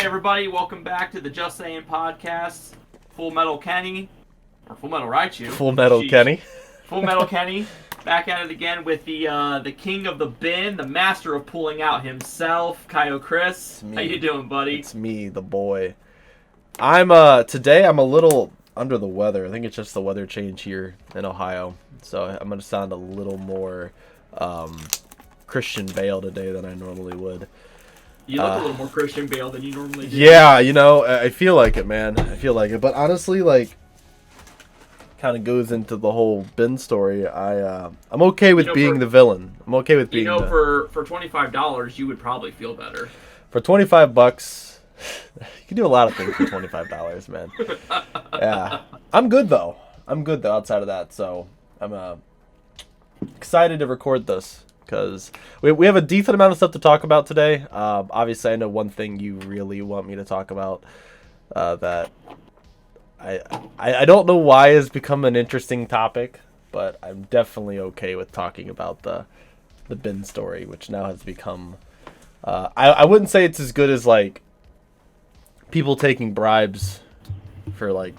Hey everybody, welcome back to the Just Saiyan Podcast. Full Metal Kenny, or Full Metal Raichu. Full Metal Kenny. Full Metal Kenny, back at it again with the king of the bin, the master of pulling out himself, Kaio Chris. How you doing, buddy? It's me, the boy. Today I'm a little under the weather. I think it's just the weather change here in Ohio. So I'm gonna sound a little more Christian Bale today than I normally would. You look a little more Christian Bale than you normally do. Yeah, I feel like it, man. I feel like it. But honestly, kind of goes into the whole bin story. I'm okay with being the villain. I'm okay with being for $25, you would probably feel better. For $25, you can do a lot of things for $25, man. Yeah. I'm good though outside of that. So I'm excited to record this because we have a decent amount of stuff to talk about today. Obviously, I know one thing you really want me to talk about that I don't know why has become an interesting topic, but I'm definitely okay with talking about the bin story, which now has become I wouldn't say it's as good as like people taking bribes for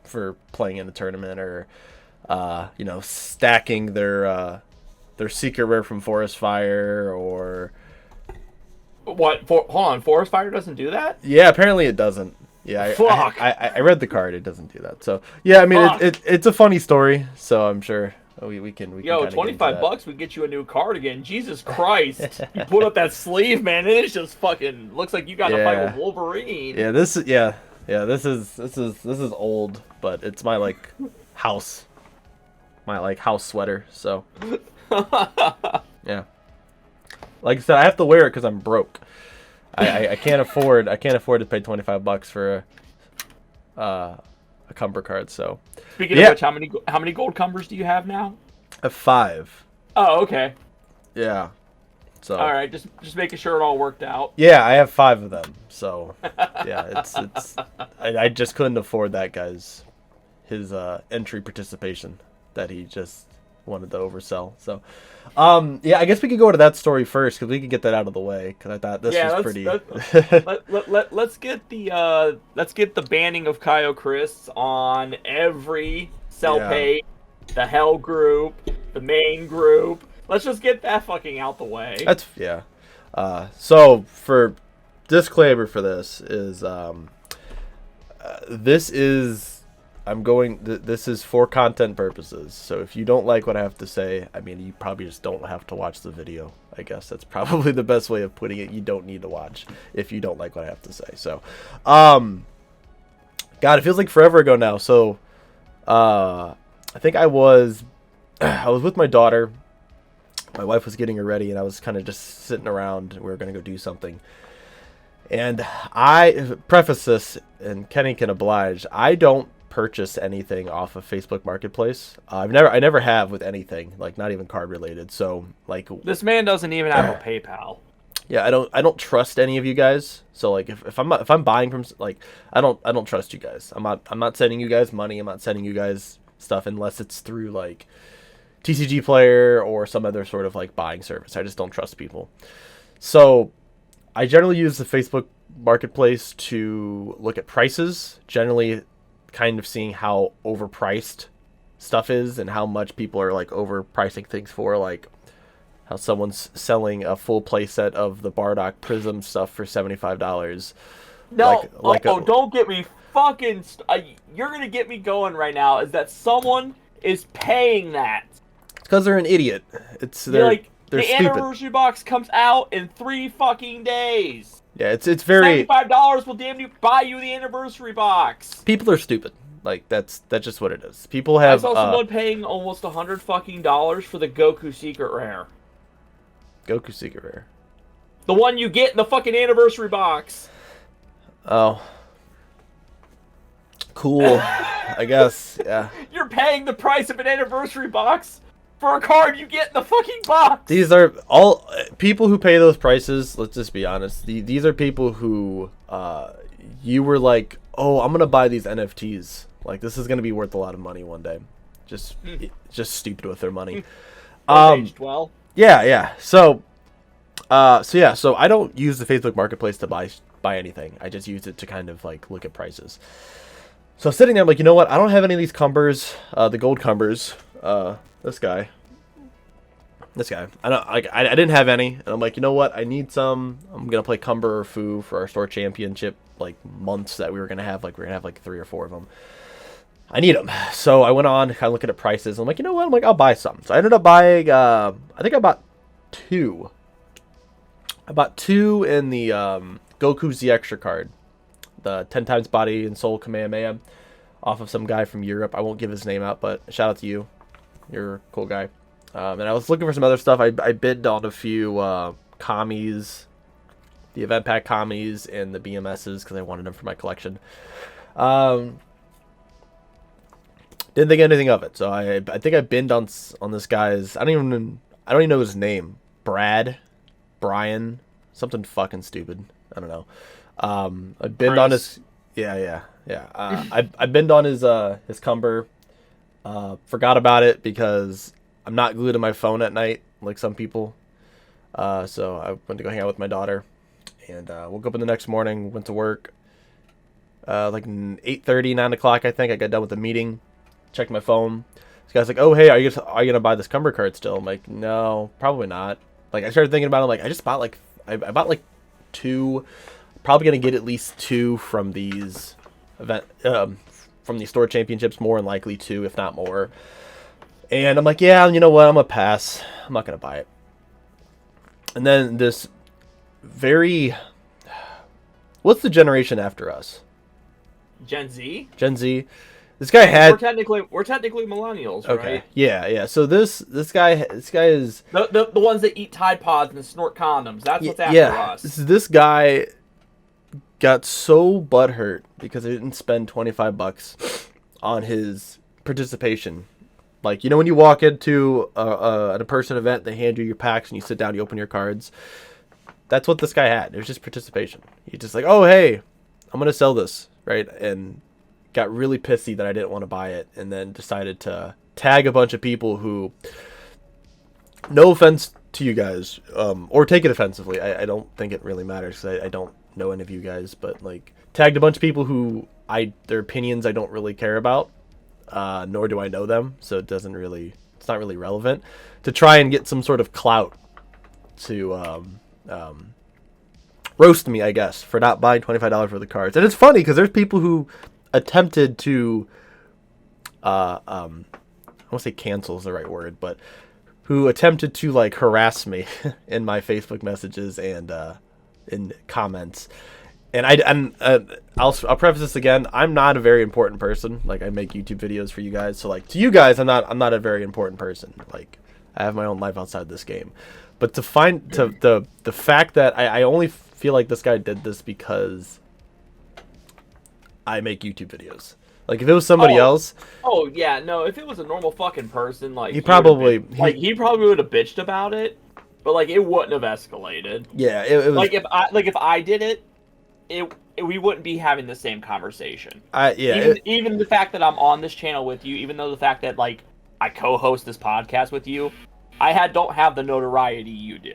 for playing in a tournament or stacking their secret rare from Forest Fire or what? Hold on, Forest Fire doesn't do that? Yeah, apparently it doesn't. Yeah, Fuck. I read the card. It doesn't do that. So yeah, I mean it's a funny story. So I'm sure we can. Yo, $25 would get you a new card again. Jesus Christ! You put up that sleeve, man. It is just fucking looks like you got to fight with Wolverine. Yeah, this is old, but it's my house sweater. So yeah, like I said, I have to wear it because I'm broke. I can't afford to pay $25 for a Cumber card. So speaking of which, how many gold Cumbers do you have now? I have 5. Oh, okay. Yeah. So all right, just making sure it all worked out. Yeah, I have 5 of them. So yeah, it's I just couldn't afford that guy's entry participation that he just wanted to oversell. So yeah, I guess we could go to that story first because we could get that out of the way because I thought this was pretty. Let's get the banning of Kaio Chris on every cell page, the Hell group, the main group. Let's just get that fucking out the way. So for disclaimer for this is this is for content purposes. So if you don't like what I have to say, I mean, you probably just don't have to watch the video. I guess that's probably the best way of putting it. You don't need to watch if you don't like what I have to say. So, God, it feels like forever ago now. So, I think I was with my daughter. My wife was getting her ready, and I was kind of just sitting around. We were going to go do something. And I preface this, and Kenny can oblige. I don't purchase anything off of Facebook Marketplace. I never have with anything, not even card related. So this man doesn't even have a PayPal. Yeah, I don't trust any of you guys. So if I'm buying from I don't trust you guys. I'm not sending you guys money. I'm not sending you guys stuff unless it's through TCG Player or some other sort of buying service. I just don't trust people. So I generally use the Facebook Marketplace to look at prices, generally kind of seeing how overpriced stuff is and how much people are overpricing things for, how someone's selling a full play set of the Bardock Prism stuff for $75. No, don't get me fucking you're gonna get me going right now. Is that someone is paying that? It's because they're an idiot. They're the stupid. anniversary box comes out in 3 fucking days. Yeah, it's very $75 will damn you buy you the anniversary box. People are stupid. That's just what it is. People have. I saw someone paying almost $100 fucking for the Goku Secret Rare. Goku Secret Rare. The one you get in the fucking anniversary box. Oh. Cool. I guess. Yeah. You're paying the price of an anniversary box for a card you get in the fucking box. These are all people who pay those prices. Let's just be honest. These are people who you were like, oh, I'm gonna buy these NFTs. This is gonna be worth a lot of money one day. Just stupid with their money. Aged well. Yeah. So So I don't use the Facebook Marketplace to buy anything. I just use it to kind of like look at prices. So I'm sitting there, I'm like, you know what? I don't have any of these cumbers, the gold cumbers. This guy. I didn't have any, and I'm like, you know what? I need some. I'm gonna play Cumber or Fu for our store championship, like months that we were gonna have. Like we're gonna have like 3 or 4 of them. I need them. So I went on, kind of looking at prices. I'm like, you know what? I'm like, I'll buy some. So I ended up buying. I think I bought 2. I bought 2 in the Goku's the extra card, the 10 times body and soul Kamehameha, off of some guy from Europe. I won't give his name out, but shout out to you. You're a cool guy. And I was looking for some other stuff. I bid on a few commies, the event pack commies and the BMSs because I wanted them for my collection. Didn't think anything of it, so I think I binned on this guy's. I don't even know his name. Brian, something fucking stupid. I don't know. I binned on his. Yeah. I binned on his Cumber. Forgot about it because I'm not glued to my phone at night like some people. So I went to go hang out with my daughter, and woke up in the next morning, went to work. Like 8:30, 9 o'clock, I think. I got done with the meeting, checked my phone. This guy's like, "Oh, hey, are you gonna buy this Cumber card still?" I'm like, "No, probably not." Like I started thinking about it. Like I just bought like I bought like 2. Probably gonna get at least 2 from these from these store championships, more than likely 2, if not more. And I'm like, yeah, you know what? I'm gonna pass. I'm not gonna buy it. And then this what's the generation after us? Gen Z. This guy had. We're technically millennials, okay. Right? Yeah. So this guy is the ones that eat Tide Pods and snort condoms. That's what's after us. This guy got so butthurt because I didn't spend $25 on his participation. Like, you know, when you walk into an in-person event, they hand you your packs and you sit down, you open your cards. That's what this guy had. It was just participation. He just like, oh, hey, I'm going to sell this, right? And got really pissy that I didn't want to buy it, and then decided to tag a bunch of people who, no offense to you guys, or take it offensively. I don't think it really matters because I don't know any of you guys, but like tagged a bunch of people who their opinions I don't really care about. Nor do I know them, so it's not really relevant, to try and get some sort of clout to roast me, I guess, for not buying $25 worth of cards. And it's funny because there's people who attempted to I won't say cancel is the right word, but who attempted to like harass me in my Facebook messages and in comments. And I'll preface this again. I'm not a very important person. Like, I make YouTube videos for you guys. So like, to you guys, I'm not a very important person. Like, I have my own life outside this game. But the fact that I only feel like this guy did this because I make YouTube videos. Like, if it was somebody else. Oh yeah, no. If it was a normal fucking person, like he probably would have bitched about it, but like it wouldn't have escalated. Yeah, it was like if I did it. We wouldn't be having the same conversation. Even the fact that I'm on this channel with you, even though the fact that like I co-host this podcast with you, don't have the notoriety you do.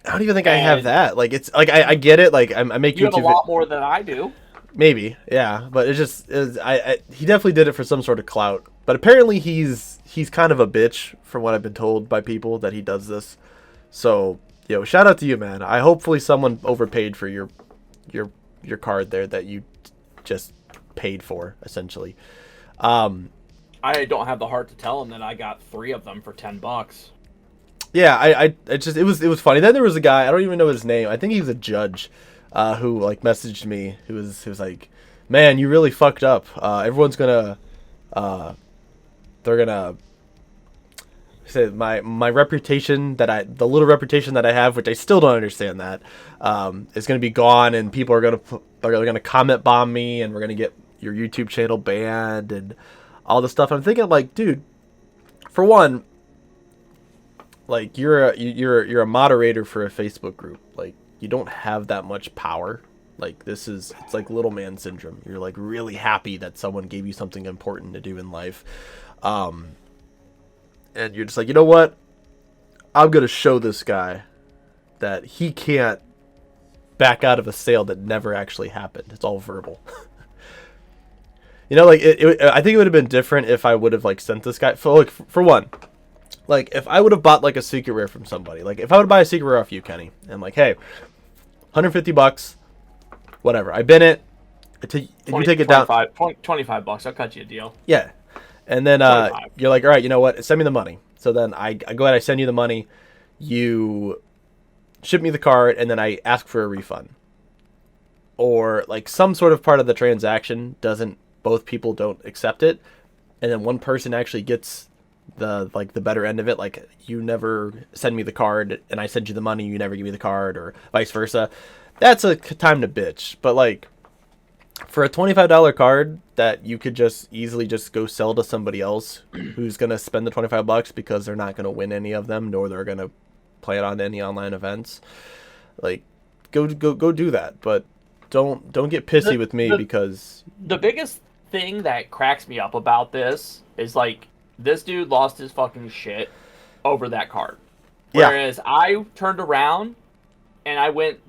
I don't even think I have that. Like, it's like I get it. Like I make you YouTube. have a lot more than I do. Maybe, yeah, but he definitely did it for some sort of clout. But apparently he's kind of a bitch, from what I've been told by people that he does this. So shout out to you, man. Hopefully someone overpaid for your card there that you just paid for, essentially. I don't have the heart to tell him that I got 3 of them for $10. Yeah, it was funny. Then there was a guy, I don't even know his name. I think he was a judge, who like messaged me. Who was like, "Man, you really fucked up. Everyone's gonna, they're gonna." Say my reputation the little reputation that I have, which I still don't understand that, is going to be gone, and people are going to comment bomb me, and we're going to get your YouTube channel banned and all this stuff. I'm thinking like, dude, for one, like you're a moderator for a Facebook group. Like, you don't have that much power. Like, it's like little man syndrome. You're like really happy that someone gave you something important to do in life. And you're just like, you know what? I'm going to show this guy that he can't back out of a sale that never actually happened. It's all verbal. You know, like I think it would have been different if I would have like sent this guy for one. Like if I would have bought like a secret rare from somebody, like if I would buy a secret rare off you, Kenny, and like, hey, $150, whatever. I bin it. You take it down. $25. I'll cut you a deal. Yeah, and then you're like, all right, you know what? Send me the money. So then I go ahead, I send you the money. You ship me the card, and then I ask for a refund. Or like some sort of part of the transaction both people don't accept it, and then one person actually gets the better end of it. Like you never send me the card, and I send you the money, you never give me the card, or vice versa. That's a time to bitch. But like for a $25 card that you could just easily just go sell to somebody else who's gonna spend the $25 because they're not gonna win any of them, nor they're gonna play it on any online events. Like go do that, but don't get pissy with me because the biggest thing that cracks me up about this is like this dude lost his fucking shit over that card. Whereas I turned around and I went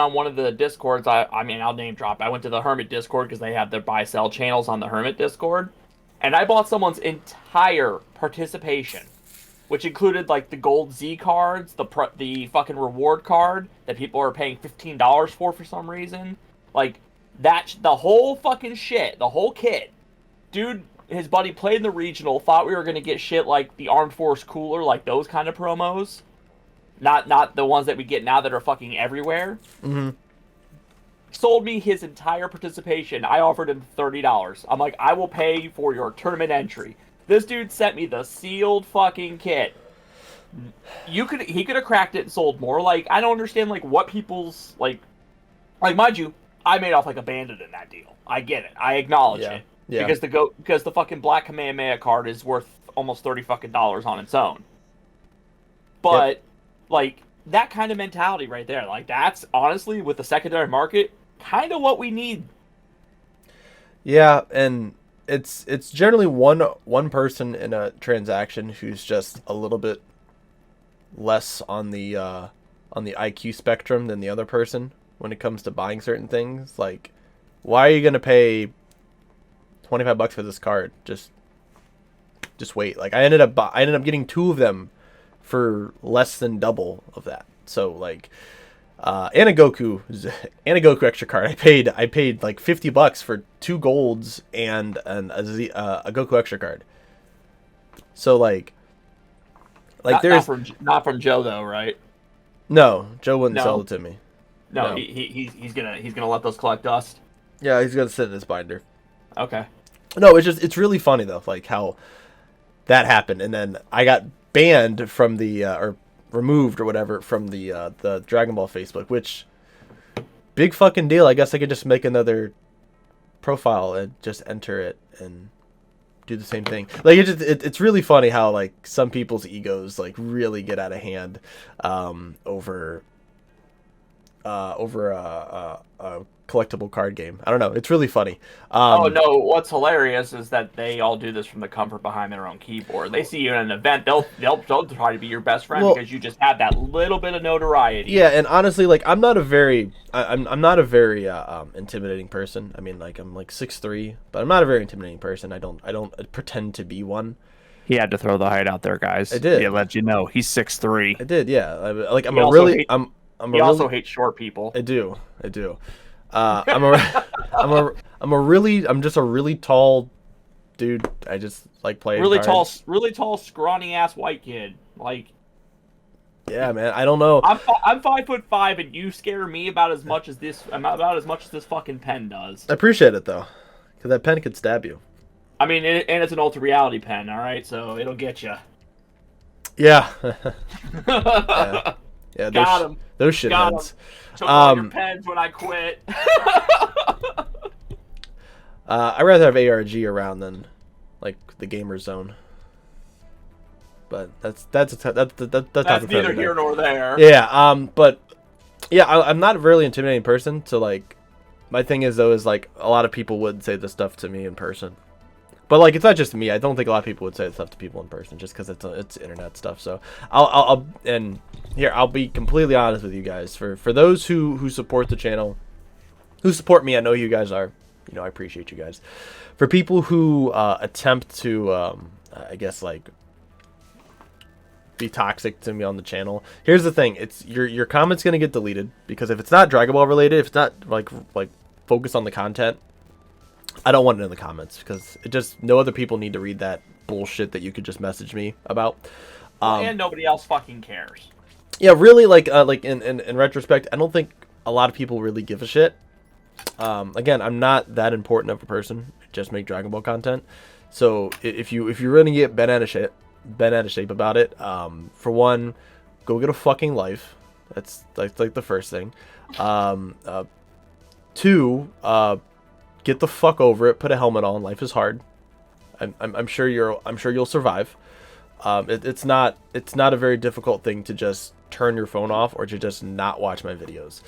on one of the Discords. I mean, I'll name drop. I went to the Hermit Discord because they have their buy sell channels on the Hermit Discord, and I bought someone's entire participation, which included like the gold Z cards, the fucking reward card that people are paying $15 for some reason. Like that, the whole fucking shit, the whole kit. Dude, his buddy played in the regional, thought we were gonna get shit like the Armed Force cooler, like those kind of promos. Not the ones that we get now that are fucking everywhere. Mm-hmm. Sold me his entire participation. I offered him $30. I'm like, I will pay for your tournament entry. This dude sent me the sealed fucking kit. He could have cracked it and sold more. Like, I don't understand like what people's like mind you, I made off like a bandit in that deal. I get it. I acknowledge it. Yeah. Because the fucking Black Kamehameha card is worth almost $30 fucking on its own. But like that kind of mentality right there, like that's honestly with the secondary market kind of what we need. Yeah, and it's generally one person in a transaction who's just a little bit less on the IQ spectrum than the other person when it comes to buying certain things. Like, why are you gonna pay $25 for this card? Just wait. Like I ended up getting 2 of them for less than double of that. So like and a Goku extra card. I paid like $50 for 2 golds and a Goku extra card. So like there's not from Joe though, right? No, Joe wouldn't sell it to me. No. He's gonna let those collect dust. Yeah, he's gonna sit in his binder. Okay. No, it's really funny though, like how that happened, and then I got banned from the or removed or whatever from the Dragon Ball Facebook, which big fucking deal. I guess I could just make another profile and just enter it and do the same thing. Like it's really funny how like some people's egos like really get out of hand over a collectible card game. I don't know. It's really funny. Oh no! What's hilarious is that they all do this from the comfort behind their own keyboard. They see you in an event, they'll try to be your best friend because you just have that little bit of notoriety. Yeah, and honestly, like I'm not a very intimidating person. I mean, like I'm like 6'3", but I'm not a very intimidating person. I don't pretend to be one. He had to throw the height out there, guys. I did. He let you know he's 6'3". I did. Yeah. He also hates short people. I do. I'm just a really tall dude. I just like playing cards. Really tall, scrawny ass white kid. Like, yeah, man. I don't know. I'm 5'5", and you scare me about as much as this fucking pen does. I appreciate it though, because that pen could stab you. I mean, and it's an ultra reality pen. All right, so it'll get you. Yeah. Yeah, got him. Those shitheads. Took all your pens when I quit. I'd rather have ARG around than like the gamer zone. But that's neither here nor there. Yeah. But yeah, I'm not a really intimidating person. So like, my thing is though is like a lot of people would say this stuff to me in person. But like, it's not just me. I don't think a lot of people would say this stuff to people in person just because it's internet stuff. So I'll and here, I'll be completely honest with you guys. For those who support the channel, who support me, I know you guys are. You know, I appreciate you guys. For people who attempt to, I guess, like, be toxic to me on the channel, here's the thing: it's your comment's gonna get deleted, because if it's not Dragon Ball related, if it's not like focus on the content, I don't want it in the comments, because it just, no other people need to read that bullshit that you could just message me about. And nobody else fucking cares. Yeah, really, like in retrospect, I don't think a lot of people really give a shit. Again, I'm not that important of a person. I just make Dragon Ball content. So if you're gonna get bent out of shape about it, for one, go get a fucking life. That's like the first thing. Two, get the fuck over it. Put a helmet on. Life is hard. I'm sure you'll survive. It's not a very difficult thing to just turn your phone off or to just not watch my videos.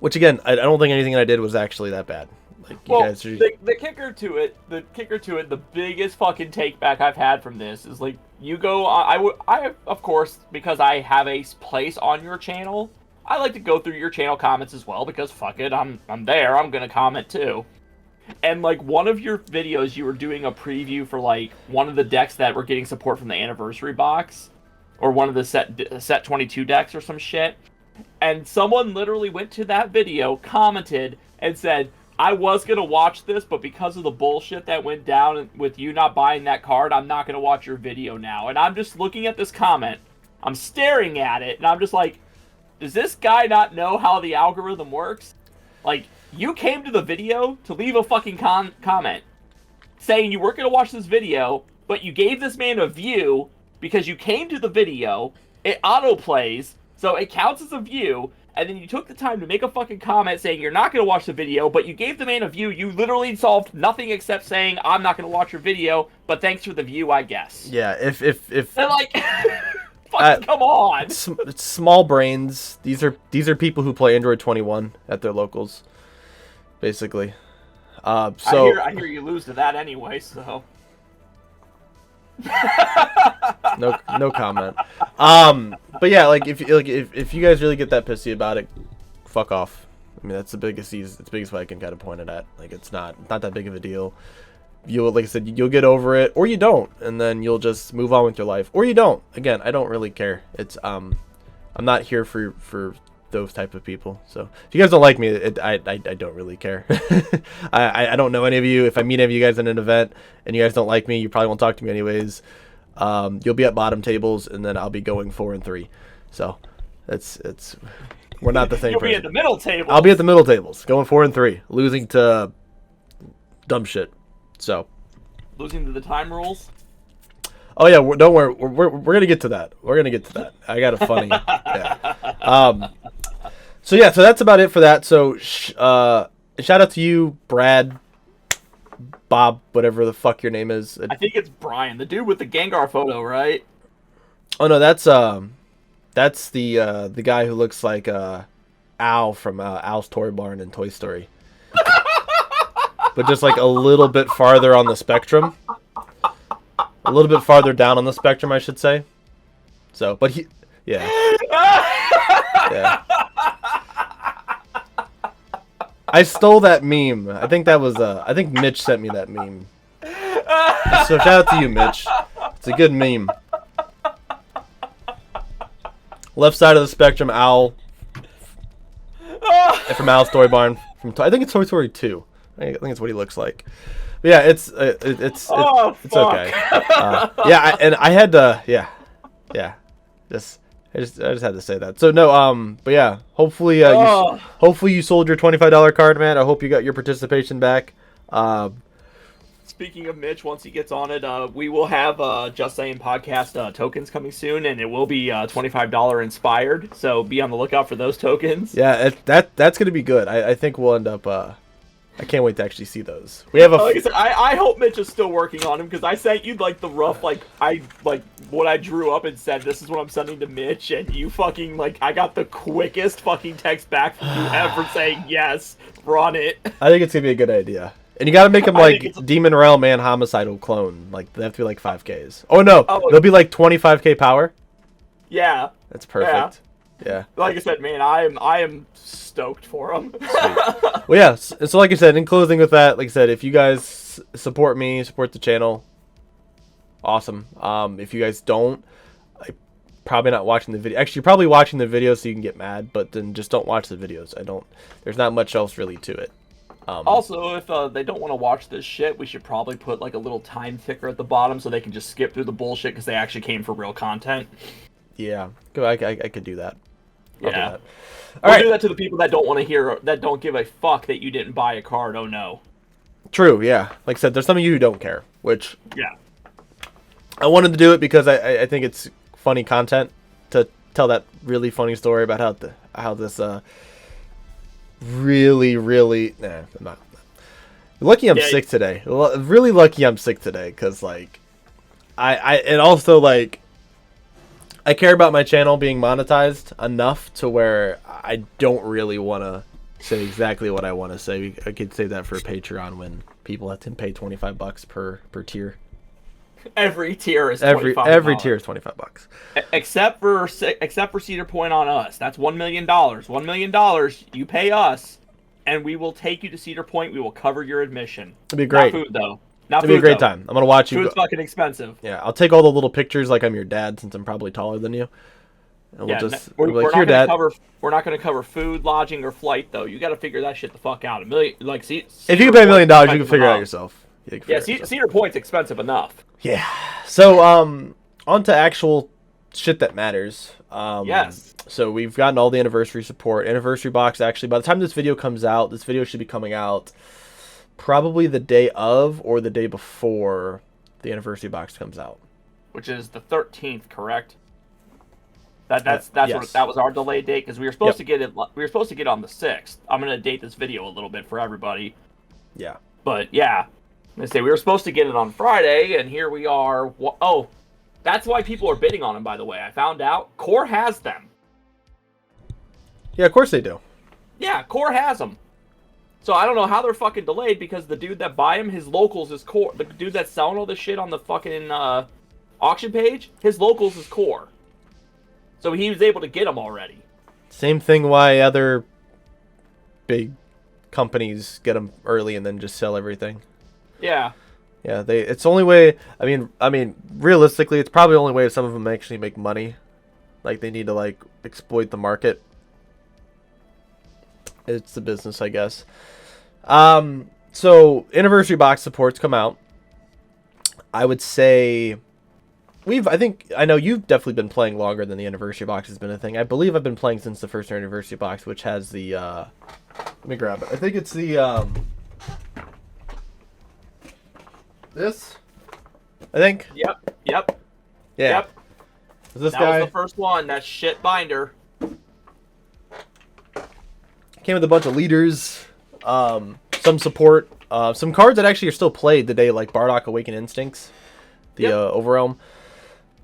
Which again, I don't think anything I did was actually that bad. Like, you guys are... the kicker to it, the biggest fucking take back I've had from this is, like, you go, I of course, because I have a place on your channel, I like to go through your channel comments as well, because fuck it, I'm there, I'm gonna comment too. And, like, one of your videos, you were doing a preview for, like, one of the decks that were getting support from the anniversary box, or one of the set 22 decks or some shit. And someone literally went to that video, commented, and said, I was going to watch this, but because of the bullshit that went down with you not buying that card, I'm not going to watch your video now. And I'm just looking at this comment, I'm staring at it, and I'm just like, does this guy not know how the algorithm works? Like, you came to the video to leave a fucking comment saying you weren't going to watch this video, but you gave this man a view because you came to the video, it autoplays, so it counts as a view, and then you took the time to make a fucking comment saying you're not going to watch the video, but you gave the man a view. You literally solved nothing except saying, I'm not going to watch your video, but thanks for the view, I guess. Yeah, if... They're like, fucking come on! It's small brains. These are people who play Android 21 at their locals, basically. So I hear you lose to that anyway, so... no comment. But yeah, like if you guys really get that pissy about it, fuck off. I mean, that's the biggest way I can kind of point it at. Like, it's not that big of a deal. You'll, like I said, you'll get over it, or you don't, and then you'll just move on with your life, or you don't. Again, I don't really care. It's I'm not here for those type of people. So if you guys don't like me, I don't really care. I don't know any of you. If I meet any of you guys in an event and you guys don't like me, you probably won't talk to me anyways. You'll be at bottom tables, and then I'll be going 4-3. So it's we're not the same. You'll be at the middle table. I'll be at the middle tables, going 4-3, losing to dumb shit. So losing to the time rules. Oh yeah, don't worry. We're gonna get to that. We're gonna get to that. I got a funny. Yeah. So that's about it for that. So shout out to you, Brad, Bob, whatever the fuck your name is. I think it's Brian, the dude with the Gengar photo, right? Oh no, that's the guy who looks like Al from Al's Toy Barn in Toy Story, but just like a little bit farther on the spectrum. A little bit farther down on the spectrum, I should say. So, but yeah. I stole that meme. I think that was, I think Mitch sent me that meme. So shout out to you, Mitch. It's a good meme. Left side of the spectrum, Owl. From Al's Toy Barn. I think it's Toy Story 2. I think it's what he looks like. But yeah, it's okay. I had to, I just had to say that. So no, but yeah, hopefully you sold your $25 card, man. I hope you got your participation back. Speaking of Mitch, once he gets on it, we will have Just Saiyan Podcast tokens coming soon, and it will be $25 inspired. So be on the lookout for those tokens. Yeah, that's gonna be good. I think we'll end up. I can't wait to actually see those. We have like I said, I hope Mitch is still working on them, because I sent you like the rough what I drew up and said this is what I'm sending to Mitch, and you fucking I got the quickest fucking text back from you ever saying yes, run it. I think it's gonna be a good idea. And you gotta make them like Demon Realm and Homicidal clone. Like they have to be like 5Ks. Oh no, they'll be like 25K power. Yeah. That's perfect. Yeah. Like I said, man, I am stoked for them. Well, yeah. So like I said, in closing with that, like I said, if you guys support me, support the channel, awesome. If you guys don't, probably not watching the video. Actually, you're probably watching the video so you can get mad, but then just don't watch the videos. There's not much else really to it. Also, if they don't want to watch this shit, we should probably put like a little time ticker at the bottom so they can just skip through the bullshit because they actually came for real content. Yeah, I could do that. I'll do Yeah. that. We'll do that to the people that don't want to hear, that don't give a fuck that you didn't buy a card. Oh no. True, yeah. Like I said, there's some of you who don't care, which Yeah. I wanted to do it because I think it's funny content to tell that really funny story about how this really I'm not. Lucky I'm sick today. Really lucky I'm sick today because like and also like I care about my channel being monetized enough to where I don't really want to say exactly what I want to say. I could save that for Patreon when people have to pay $25 per tier. Every tier is $25. Every tier is $25. Except for Cedar Point on us. That's $1 million. $1 million. You pay us, and we will take you to Cedar Point. We will cover your admission. It'd be great. Not food though. It'd be a great time. I'm gonna watch you. Food's fucking expensive. Yeah, I'll take all the little pictures like I'm your dad since I'm probably taller than you. And we're like, not gonna cover. We're not gonna cover food, lodging, or flight though. You got to figure that shit the fuck out. If you can pay $1 million, you can figure it out yourself. Cedar Point's expensive enough. Yeah. So on to actual shit that matters. Yes. So we've gotten all the anniversary support. Anniversary box, actually, by the time this video comes out, this video should be coming out probably the day of or the day before the anniversary box comes out. Which is the 13th, correct? Yes. That was our delayed date because we were supposed to get it. We were supposed to get it on the 6th. I'm gonna date this video a little bit for everybody. Yeah. But yeah, let's say we were supposed to get it on Friday, and here we are. Oh, that's why people are bidding on them. By the way, I found out Core has them. Yeah, of course they do. Yeah, Core has them. So I don't know how they're fucking delayed because the dude that buy him, his locals is Core. The dude that's selling all this shit on the fucking auction page, his locals is Core. So he was able to get them already. Same thing why other big companies get them early and then just sell everything. Yeah. Yeah, it's the only way. I mean, realistically, it's probably the only way some of them actually make money. Like they need to like exploit the market. It's the business, I guess. So anniversary box supports come out. I would say I know you've definitely been playing longer than the anniversary box has been a thing. I believe I've been playing since the first anniversary box, which has the let me grab it. I think it's the this. I think. Yep. Yeah. Yep. Is this that guy? was the first one. That shit binder. Came with a bunch of leaders, some support, some cards that actually are still played today, like Bardock Awaken Instincts, the Overrealm.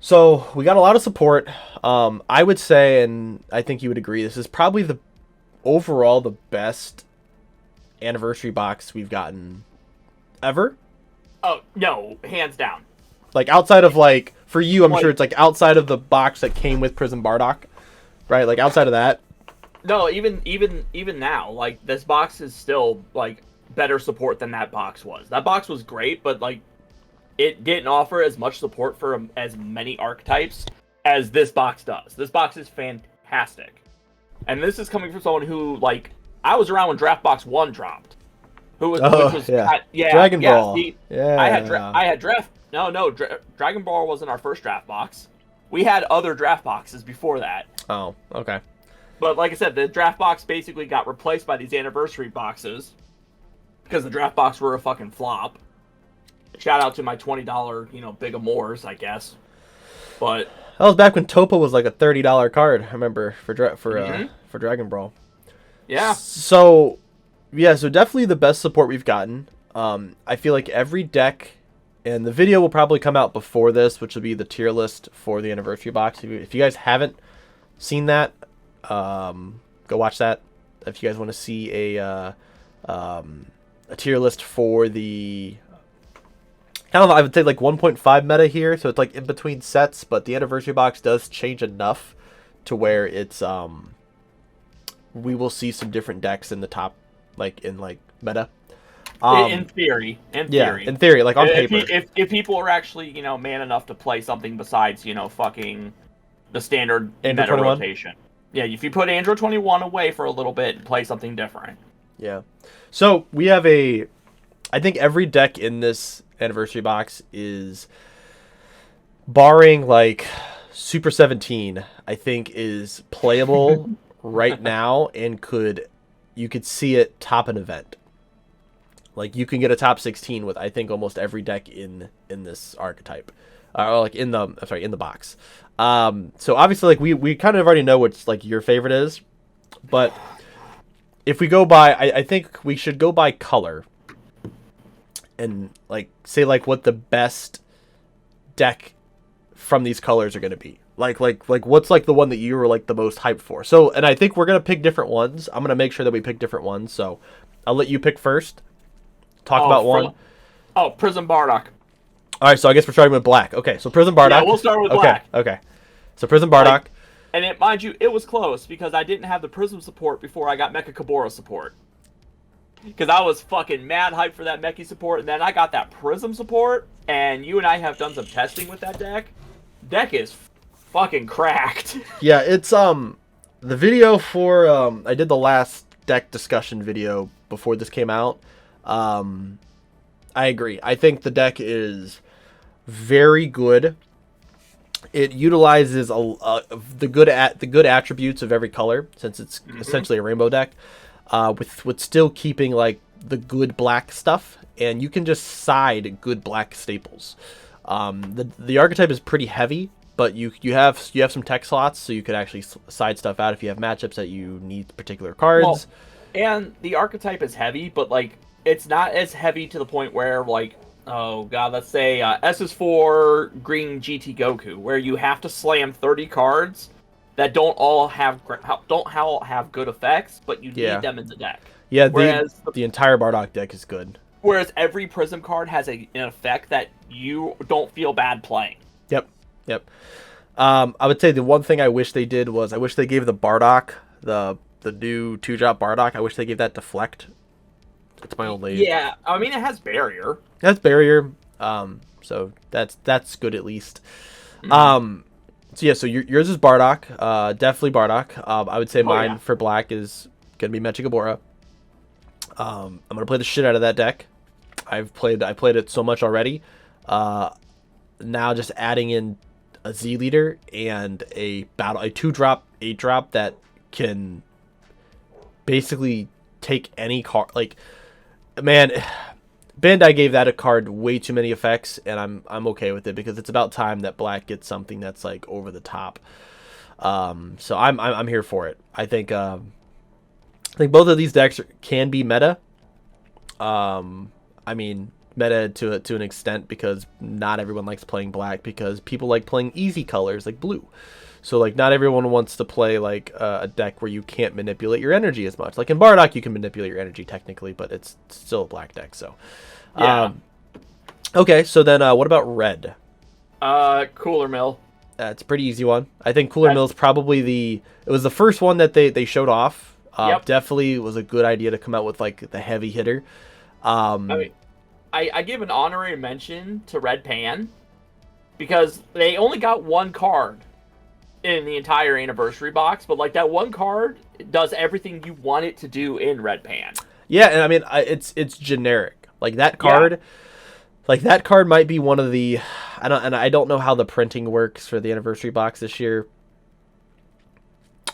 So we got a lot of support. I would say, and I think you would agree, this is probably overall the best anniversary box we've gotten ever. Oh no, hands down. Like outside of like for you, I'm sure it's like outside of the box that came with Prism Bardock, right? Like outside of that. No, even now, like this box is still like better support than that box was. That box was great, but like it didn't offer as much support for as many archetypes as this box does. This box is fantastic, and this is coming from someone who like I was around when Draft Box 1 dropped. Dragon Ball. See, yeah, I had draft. Dragon Ball wasn't our first draft box. We had other draft boxes before that. Oh, okay. But like I said, the draft box basically got replaced by these anniversary boxes because the draft box were a fucking flop. Shout out to my $20, Big Amores, I guess. But that was back when Topa was like a $30 card. I remember for Dragon Ball. Yeah. So definitely the best support we've gotten. I feel like every deck, and the video will probably come out before this, which will be the tier list for the anniversary box. If you guys haven't seen that, go watch that. If you guys want to see a tier list for the kind of, I would say like 1.5 meta here, so it's like in between sets, but the anniversary box does change enough to where it's we will see some different decks in the top, like in like meta. In theory, in theory, like on paper. If people are actually, you know, man enough to play something besides, you know, fucking the standard Android meta 21? rotation. Yeah, if you put Android 21 away for a little bit and play something different. Yeah. So we have I think every deck in this anniversary box is, barring like Super 17, I think is playable right now, and you could see it top an event. Like you can get a top 16 with I think almost every deck in this archetype, or like in the box. So obviously like we kind of already know what's like your favorite is, but if we go by, I think we should go by color, and like say like what the best deck from these colors are going to be. Like what's like the one that you were like the most hyped for. So, and I think we're going to pick different ones. I'm going to make sure that we pick different ones. So I'll let you pick first. Talk about one. Prism Bardock. All right, so I guess we're starting with black. Okay, so Prism Bardock. Yeah, we'll start with black. Okay. So Prism Bardock. And mind you, it was close because I didn't have the Prism support before I got Mecha Kabora support. Because I was fucking mad hyped for that Mechie support, and then I got that Prism support, and you and I have done some testing with that deck. Deck is fucking cracked. Yeah, it's the video for I did the last deck discussion video before this came out. I agree. I think the deck is very good. It utilizes the good attributes of every color, since it's essentially a rainbow deck, with still keeping like the good black stuff, and you can just side good black staples. The archetype is pretty heavy, but you have some tech slots, so you could actually side stuff out if you have matchups that you need particular cards. Well, and the archetype is heavy, but like it's not as heavy to the point where like, oh god, let's say S is for Green GT Goku, where you have to slam 30 cards that don't all have good effects, but you need them in the deck. Yeah, the entire Bardock deck is good. Whereas every Prism card has an effect that you don't feel bad playing. Yep. I would say the one thing I wish they did was I wish they gave the Bardock, the new 2-drop Bardock, I wish they gave that Deflect. That's my only... Yeah, I mean, it has Barrier. That's Barrier, so that's good at least. So yeah, so yours is Bardock, definitely Bardock. I would say mine for black is going to be Mecha Gabora. I'm going to play the shit out of that deck. I played it so much already. Now just adding in a Z leader and a 2-drop, 8-drop that can basically take any card. Like, man, Bandai gave that a card way too many effects, and I'm okay with it because it's about time that black gets something that's like over the top. So I'm here for it. I think both of these decks can be meta. I mean, meta to an extent because not everyone likes playing black because people like playing easy colors like blue. So like not everyone wants to play like a deck where you can't manipulate your energy as much. Like in Bardock you can manipulate your energy technically, but it's still a black deck. So okay, so then what about red? Cooler Mill. It's a pretty easy one. I think Cooler Mill is probably it was the first one that they showed off. Definitely was a good idea to come out with like the heavy hitter. I mean, I give an honorary mention to Red Pan because they only got one card in the entire anniversary box, but like that one card does everything you want it to do in Red Pan. Yeah, and I mean it's generic. Like that card, like that card might be one of the I don't know how the printing works for the anniversary box this year,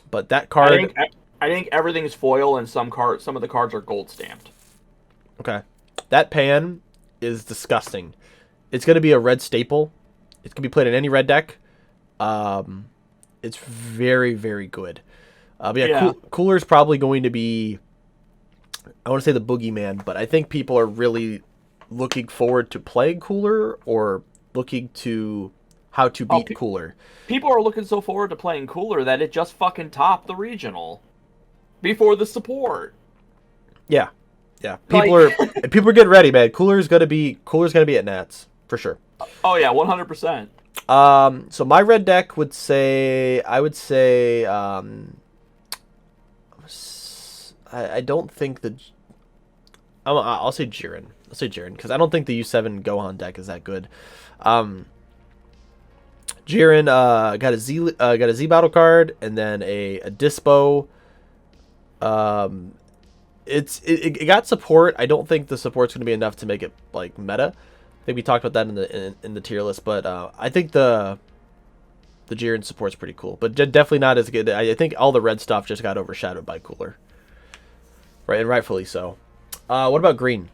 but that card. I think everything's foil, and some of the cards are gold stamped. Okay, that pan is disgusting. It's going to be a red staple. It's going to be played in any red deck. It's very, very good. Cooler's probably going to be, I want to say the boogeyman, but I think people are really looking forward to playing Cooler or looking to how to beat Cooler. People are looking so forward to playing Cooler that it just fucking topped the regional before the support. Yeah. People are getting ready, man. Cooler's gonna be at Nats. for sure. Oh yeah, 100%. So my red deck I would say, I don't think I'll say Jiren. I'll say Jiren because I don't think the U7 Gohan deck is that good. Jiren got a Z battle card and then a Dispo. It got support. I don't think the support's going to be enough to make it like meta. I think we talked about that in the tier list, but I think the Jiren support's pretty cool, but definitely not as good. I think all the red stuff just got overshadowed by Cooler, right, and rightfully so. What about green?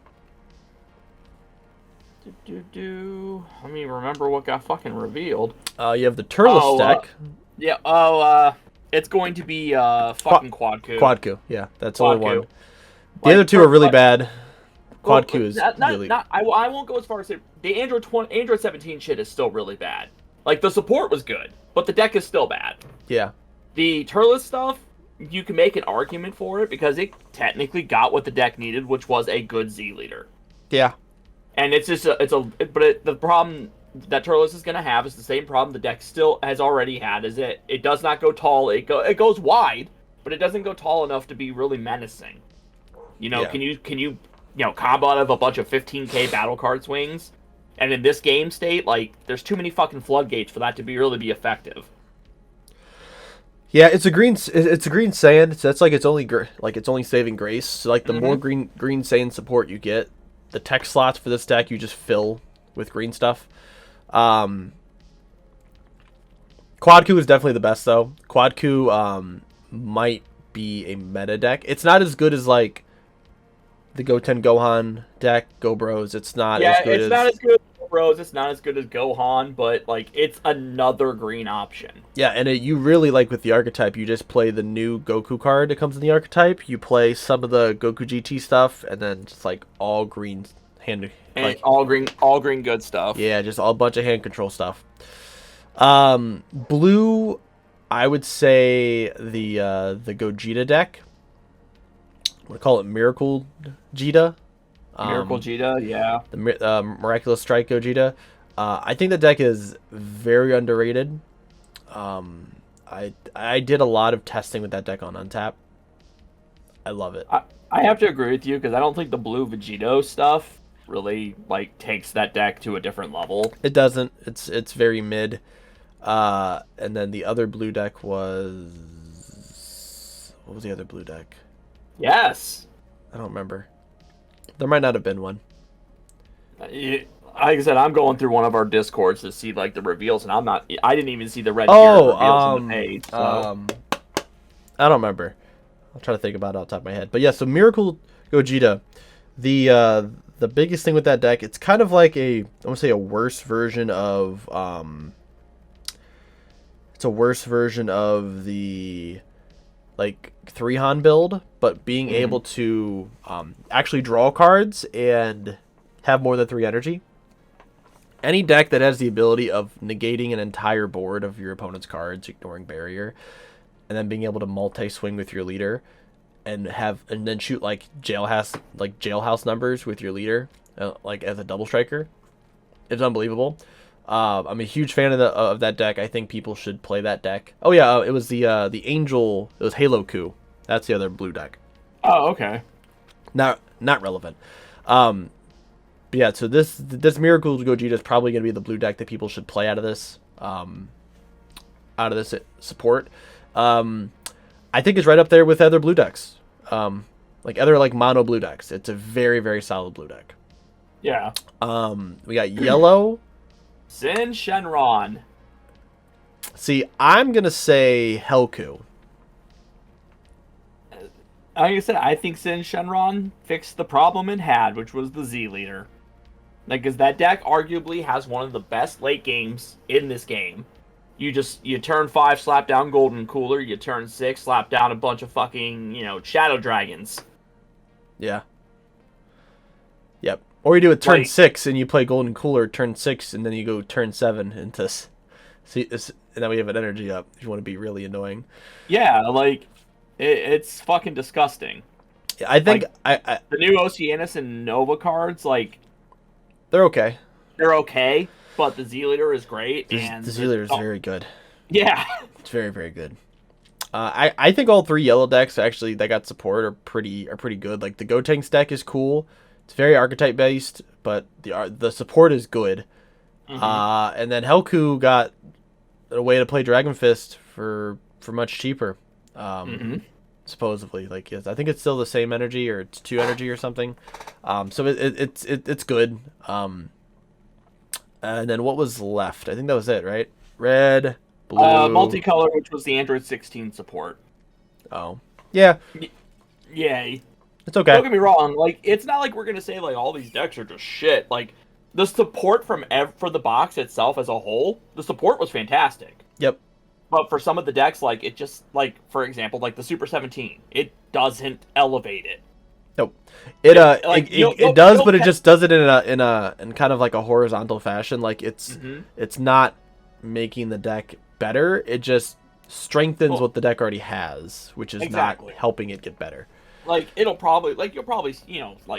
Let me remember what got fucking revealed. You have the Turles deck. It's going to be fucking Quadku. Quadku, yeah, that's only one. The other two are really bad. Quadku is really... I won't go as far as say the Android 17 shit is still really bad. Like, the support was good, but the deck is still bad. Yeah. The Turles stuff, you can make an argument for it because it technically got what the deck needed, which was a good Z leader. Yeah. And the problem that Turles is going to have is the same problem the deck still has already had, is it does not go tall. It goes wide, but it doesn't go tall enough to be really menacing. You know, can you combo out of a bunch of 15k battle card swings? And in this game state, like, there's too many fucking floodgates for that to really be effective. Yeah, it's a green Saiyan. So that's like it's only saving grace. So like the more green Saiyan support you get, the tech slots for this deck you just fill with green stuff. Quadku is definitely the best though. Quadku might be a meta deck. It's not as good as like the Goten Gohan deck, Go Bros. It's not as good as Go Bros. It's not as good as Gohan, but like it's another green option. Yeah, and you really like with the archetype, you just play the new Goku card that comes in the archetype. You play some of the Goku GT stuff, and then just like all green hand, and like all green good stuff. Yeah, just a bunch of hand control stuff. Blue, I would say the Gogeta deck. I'm gonna call it Miracle Jita. Miracle Jita, yeah. The Miraculous Strike Gogeta. I think the deck is very underrated. I did a lot of testing with that deck on Untap. I love it. I have to agree with you because I don't think the blue Vegito stuff really like takes that deck to a different level. It doesn't. It's very mid. And then the other blue deck was... What was the other blue deck? Yes. I don't remember. There might not have been one. Like I said, I'm going through one of our discords to see like the reveals, and I didn't even see the red reveals on the page. So. I don't remember. I'll try to think about it off the top of my head. But yeah, so Miracle Gogeta, the biggest thing with that deck, it's kind of like I want to say a worse version of it's a worse version of the like 3-Han build, but being able to actually draw cards and have more than 3 energy. Any deck that has the ability of negating an entire board of your opponent's cards, ignoring barrier, and then being able to multi-swing with your leader, and then shoot like jailhouse numbers with your leader, like as a double striker, it's unbelievable. I'm a huge fan of that deck. I think people should play that deck. Oh yeah, it was the Angel. It was Halo Coup. That's the other blue deck. Oh, okay. Not relevant. But yeah, so this Miracle Gogeta is probably going to be the blue deck that people should play out of this support. I think it's right up there with other blue decks. Like other like mono blue decks. It's a very, very solid blue deck. Yeah. We got yellow. Sin Shenron. See, I'm gonna say Helku. Like I said, I think Sin Shenron fixed the problem it had, which was the Z leader. Like, because that deck arguably has one of the best late games in this game. You turn 5, slap down Golden Cooler. You turn 6, slap down a bunch of fucking, Shadow Dragons. Yeah. Yep. Or you do it turn 6 and you play Golden Cooler turn 6 and then you go turn 7 into... See, and then we have an energy up if you want to be really annoying. Yeah, like, it's fucking disgusting. I think... the new Oceanus and Nova cards, like... They're okay. they're okay, but the Z Leader is great, and The Z Leader is very good. Yeah, it's very, very good. I think all 3 yellow decks actually that got support are pretty good. Like the Gotenks deck is cool. It's very archetype based, but the support is good. And then Helku got a way to play Dragon Fist for much cheaper. Supposedly, like I think it's still the same energy, or it's 2 energy or something. So it's good. And then what was left? I think that was it, right? Red, blue, multicolor, which was the Android 16 support. Oh, yeah. Yay. It's okay. Don't get me wrong. Like, it's not like we're gonna say like all these decks are just shit. Like, the support for the box itself as a whole, the support was fantastic. Yep. But for some of the decks, like it just like, for example, like the Super 17, it doesn't elevate it. Nope. It does, but it just does it in kind of like a horizontal fashion. Like it's not making the deck better. It just strengthens what the deck already has, which is not helping it get better. Like you'll probably like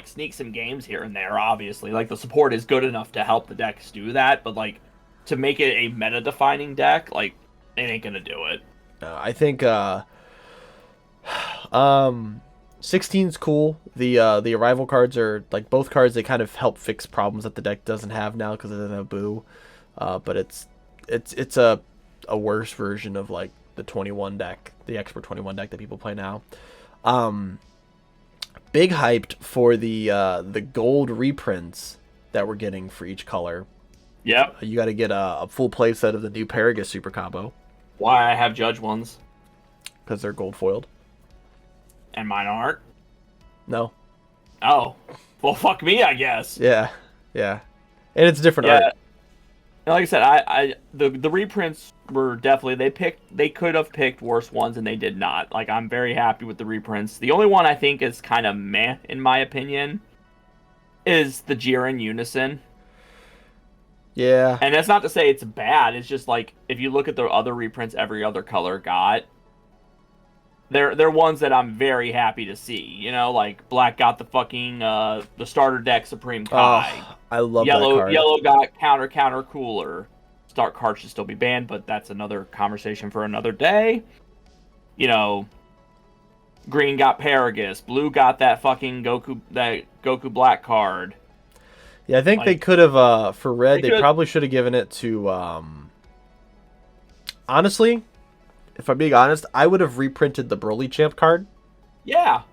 sneak some games here and there. Obviously, like the support is good enough to help the decks do that, but like to make it a meta-defining deck, like it ain't gonna do it. I think 16's cool. The arrival cards are like both cards. They kind of help fix problems that the deck doesn't have now because it doesn't have Boo. But it's a worse version of like the 21 deck, the Expert 21 deck that people play now. Big hyped for the gold reprints that we're getting for each color. Yep. You got to get a full play set of the new Paragus Super Combo. Why I have Judge ones? Because they're gold foiled. And mine aren't? No. Oh. Well, fuck me, I guess. Yeah. And it's different art. Like I said, the reprints were definitely, they could have picked worse ones and they did not. Like, I'm very happy with the reprints. The only one I think is kind of meh, in my opinion, is the Jiren Unison. Yeah. And that's not to say it's bad. It's just like, if you look at the other reprints every other color got, they're ones that I'm very happy to see. You know, like Black got the fucking the starter deck Supreme Kai. Oh, I love that card. Yellow got counter cooler. Start card should still be banned, but that's another conversation for another day. You know, green got Paragus. Blue got that fucking Goku Black card. Yeah, I think they could have for red. They probably should have given it to. Honestly, if I'm being honest, I would have reprinted the Broly Champ card. Yeah.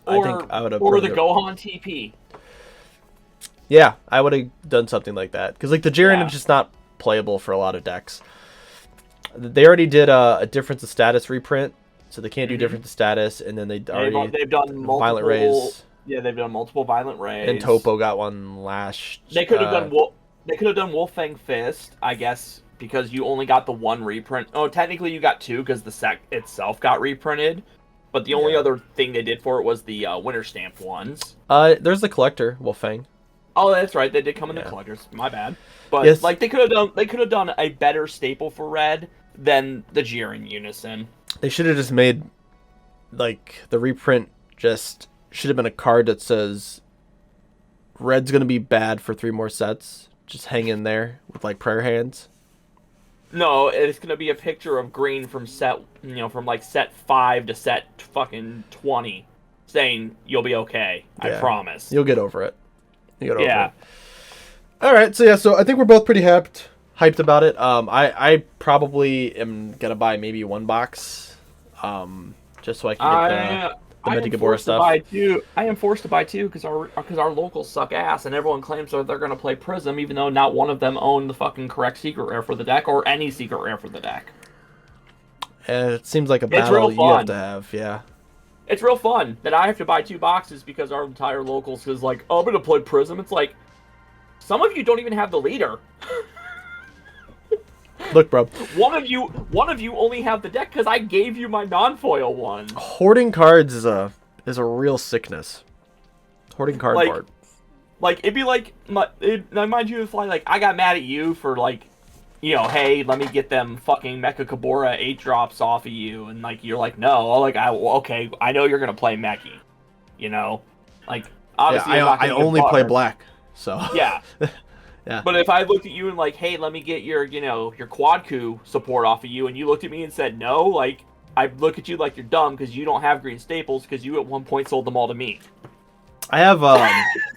I think I would have. Or the Gohan TP. Yeah, I would have done something like that. Because like the Jiren is just not playable for a lot of decks. They already did a difference of status reprint, so they can't do difference of status, and then they've done multiple Violent Rays. Yeah, they've done multiple Violent Rays. And Topo got one last. They could have done Wolfang Fist, I guess, because you only got the one reprint. Oh, technically you got two because the set itself got reprinted. But the only other thing they did for it was the Winter Stamp ones. There's the collector Wolfang. Oh, that's right. They did come in the collectors. My bad. But like they could have done a better staple for red than the Jiren Unison. They should have just made like the reprint just should have been a card that says red's gonna be bad for 3 more sets. Just hang in there with like prayer hands. No, it's gonna be a picture of green from from like set 5 to set fucking 20, saying you'll be okay. I promise. You'll get over it. Over it. All right, so I think we're both pretty hyped about it. I probably am gonna buy maybe 1 box, just so I can get the Medigabora stuff. I am forced to buy 2 because our locals suck ass, and everyone claims that they're gonna play Prism, even though not one of them own the fucking correct secret rare for the deck or any secret rare for the deck. And it seems like a battle you have to have, yeah. It's real fun that I have to buy 2 boxes because our entire locals is like, oh, I'm gonna play Prism. It's like, some of you don't even have the leader. Look, bro. One of you only have the deck because I gave you my non-foil one. Hoarding cards is a real sickness. Hoarding cardboard. Like it'd be like, mind you, if like I got mad at you for like, hey, let me get them fucking Mecha Kabora 8 drops off of you, and like you're like, no, like okay, I know you're gonna play Meki, like obviously I only play black. So Yeah. Yeah. But if I looked at you and like, hey, let me get your quad coup support off of you, and you looked at me and said no, like I look at you like you're dumb because you don't have green staples because you at one point sold them all to me. I have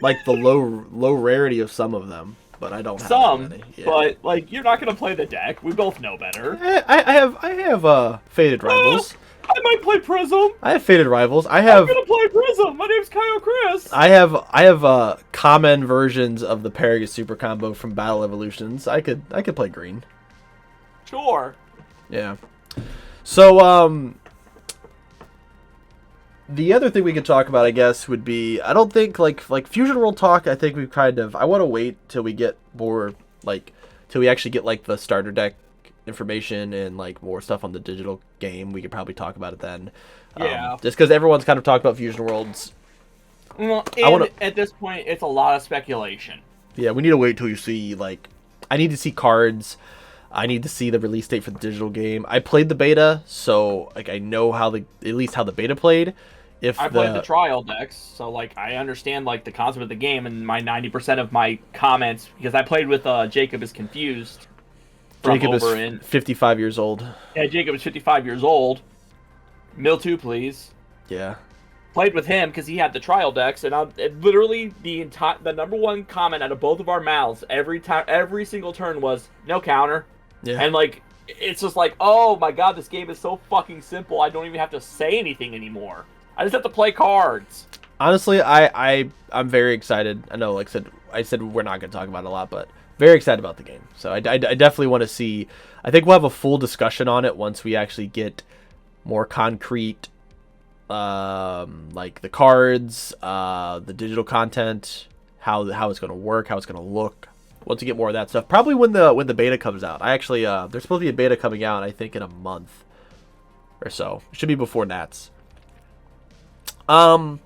like the low rarity of some of them, but I don't have Some, many. Yeah. but like you're not gonna play the deck. We both know better. I have Faded Rivals. I might play Prism. I have Faded Rivals. I'm gonna play Prism. My name's Kaio Chris. I have common versions of the Paragus Super Combo from Battle Evolutions. I could play green. Sure. Yeah. So the other thing we could talk about, I guess, would be I don't think like Fusion World talk. I think we've I want to wait till we get more till we actually get like the starter deck information and like more stuff on the digital game. We could probably talk about it then. Yeah. Just because everyone's kind of talked about Fusion Worlds. Well, at this point, it's a lot of speculation. Yeah, we need to wait till you see I need to see cards. I need to see the release date for the digital game. I played the beta, so I know at least how the beta played. I played the trial decks, so I understand the concept of the game, and my 90% of my comments, because I played with Jacob is confused. Jacob is 55 years old. Yeah, Jacob is 55 years old. Mill2, please. Yeah. Played with him because he had the trial decks, and literally the number one comment out of both of our mouths every single turn was no counter. Yeah. And it's just oh my god, this game is so fucking simple. I don't even have to say anything anymore. I just have to play cards. Honestly, I'm very excited. I know, I said we're not going to talk about it a lot, but very excited about the game. So I definitely want to see. I think we'll have a full discussion on it once we actually get more concrete, the cards, the digital content, how it's going to work, how it's going to look. Once we get more of that stuff, probably when the beta comes out. I actually there's supposed to be a beta coming out, I think, in a month or so. It should be before Nats. There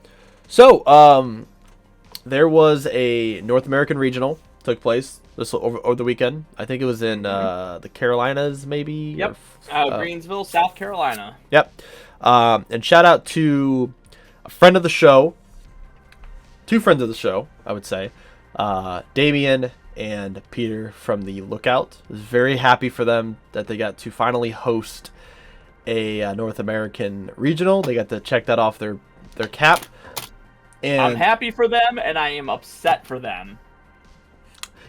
was a North American regional took place over the weekend. I think it was in the Carolinas, maybe. Yep. Greensville, South Carolina. Yep. And shout out to a friend of the show, two friends of the show, I would say, Damien and Peter from the Lookout. I was very happy for them that they got to finally host a North American regional. They got to check that off their cap. And I'm happy for them, and I am upset for them.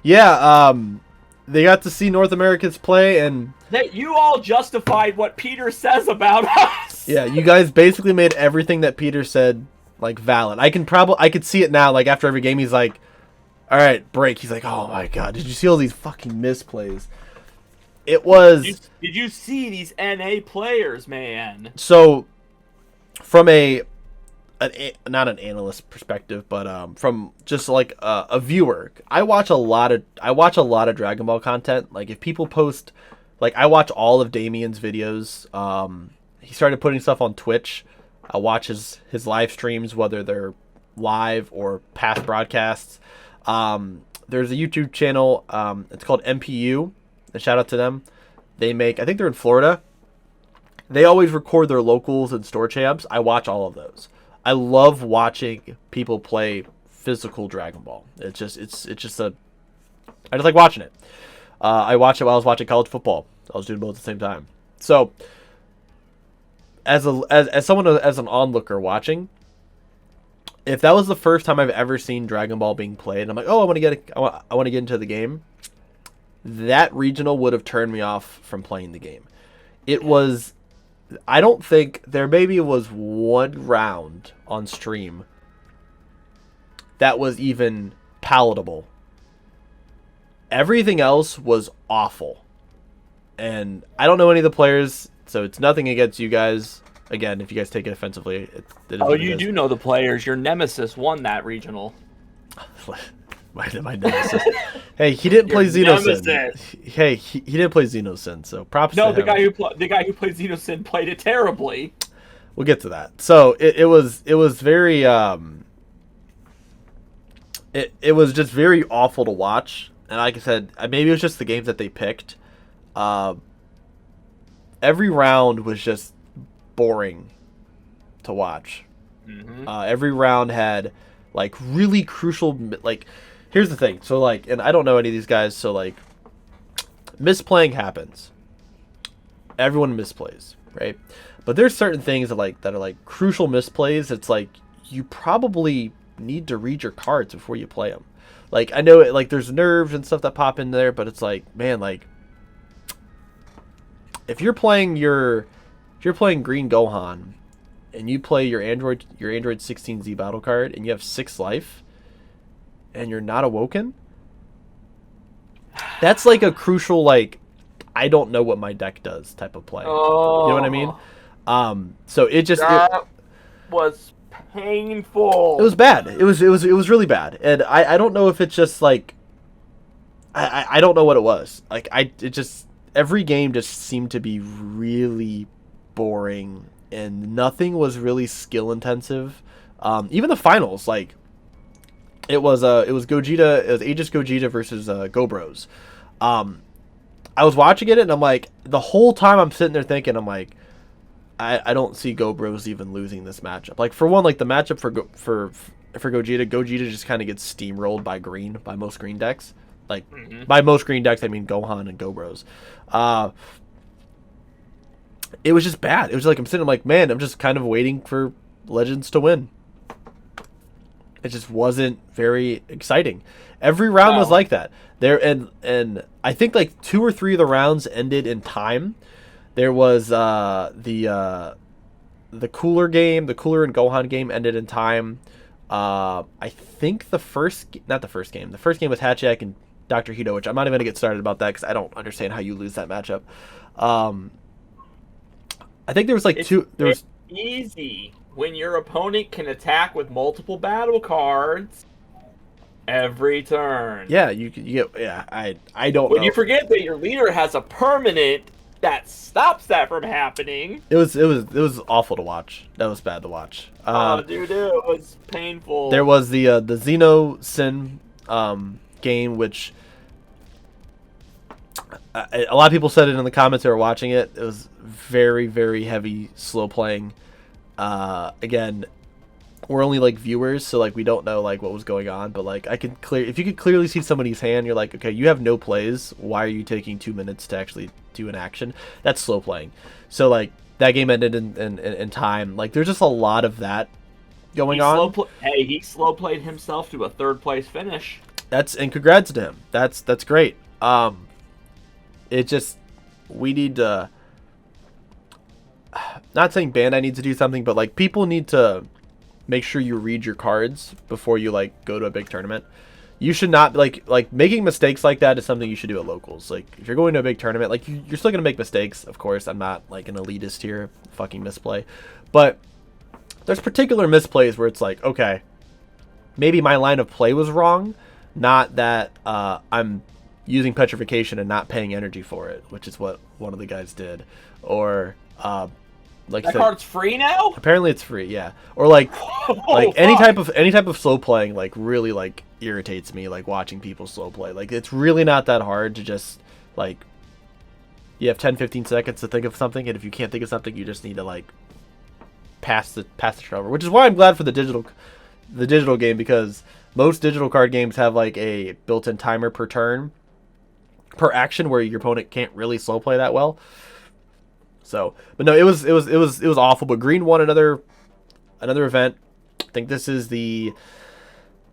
Yeah, they got to see North Americans play, and that you all justified what Peter says about us. Yeah, you guys basically made everything that Peter said valid. I could see it now. After every game, he's like, "All right, break." He's like, "Oh my god, did you see all these fucking misplays?" It was. Did you see these NA players, man? So, from not an analyst perspective, but from just a viewer, I watch a lot of Dragon Ball content. If people post, I watch all of Damien's videos. He started putting stuff on Twitch. I watch his live streams, whether they're live or past broadcasts. There's a YouTube channel. It's called MPU. And shout out to them. I think they're in Florida. They always record their locals and store champs. I watch all of those. I love watching people play physical Dragon Ball. I just like watching it. I watched it while I was watching college football. I was doing both at the same time. So, as someone as an onlooker watching, if that was the first time I've ever seen Dragon Ball being played, and I'm like, oh, I want to get into the game, that regional would have turned me off from playing the game. It was. I don't think there maybe was one round on stream that was even palatable. Everything else was awful. And I don't know any of the players, so it's nothing against you guys. Again, if you guys take it offensively. You do know the players. Your nemesis won that regional. my nemesis. Hey, he didn't play Xenosin. Hey, he didn't play Xenosin, so props to him. No, the guy who played Xenosin played it terribly. We'll get to that. So it was very it was just very awful to watch. And like I said, maybe it was just the games that they picked. Every round was just boring to watch. Mm-hmm. Every round had really crucial here's the thing. So like, and I don't know any of these guys. So like, misplaying happens. Everyone misplays, right? But there's certain things that are like crucial misplays. It's like you probably need to read your cards before you play them. Like I know it, like there's nerves and stuff that pop in there, but it's like, man, like if you're playing Green Gohan and you play your Android 16Z battle card and you have 6 life and you're not awoken, that's like a crucial, like, I don't know what my deck does type of play. Oh, you know what I mean? So it just was painful. It was bad. It was really bad. And I don't know if it's just like I don't know what it was. Like every game just seemed to be really boring and nothing was really skill intensive. Even the finals, like it was Gogeta, it was Aegis Gogeta versus Go Bros. I was watching it and I'm like, the whole time I'm sitting there thinking, I'm like, I don't see Go Bros even losing this matchup. Like for one, like the matchup for Gogeta just kind of gets steamrolled by most green decks. Like by most green decks, I mean Gohan and Go Bros. It was just bad. It was like I'm like, man, I'm just kind of waiting for Legends to win. It just wasn't very exciting. Every round was like that. And I think like 2 or 3 of the rounds ended in time. There was the Cooler and Gohan game ended in time. I think the first game was Hatchiak and Dr. Hito, which I'm not even gonna get started about that because I don't understand how you lose that matchup. I think there was like it's easy when your opponent can attack with multiple battle cards every turn. Yeah, you get I don't know. When you forget that your leader has a permanent that stops that from happening. It was awful to watch. That was bad to watch. Dude, it was painful. There was the Xeno Sin game, which a lot of people said it in the comments who were watching it. It was very, very heavy, slow playing. Again, we're only like viewers, so like we don't know like what was going on, but like if you could clearly see somebody's hand, you're like, okay, you have no plays. Why are you taking 2 minutes to actually do an action? That's slow playing. So like that game ended in time. Like there's just a lot of that going on. He slow played himself to a 3rd place finish. And congrats to him. That's great. It just, we need to, not saying Bandai needs to do something, but like people need to make sure you read your cards before you like go to a big tournament. You should not like making mistakes like that is something you should do at locals. Like if you're going to a big tournament, like you're still gonna make mistakes. Of course, I'm not like an elitist here, fucking misplay, but there's particular misplays where it's like, okay, maybe my line of play was wrong, not that I'm using petrification and not paying energy for it, which is what one of the guys did, or like that card's free now. Apparently, it's free, yeah. Or like any type of slow playing like really like irritates me. Like watching people slow play, like it's really not that hard to just like you have 10-15 seconds to think of something, and if you can't think of something, you just need to like pass the turn over. Which is why I'm glad for the digital game, because most digital card games have like a built-in timer per turn, per action, where your opponent can't really slow play that well. So, but no, it was awful. But Green won another event. I think this is the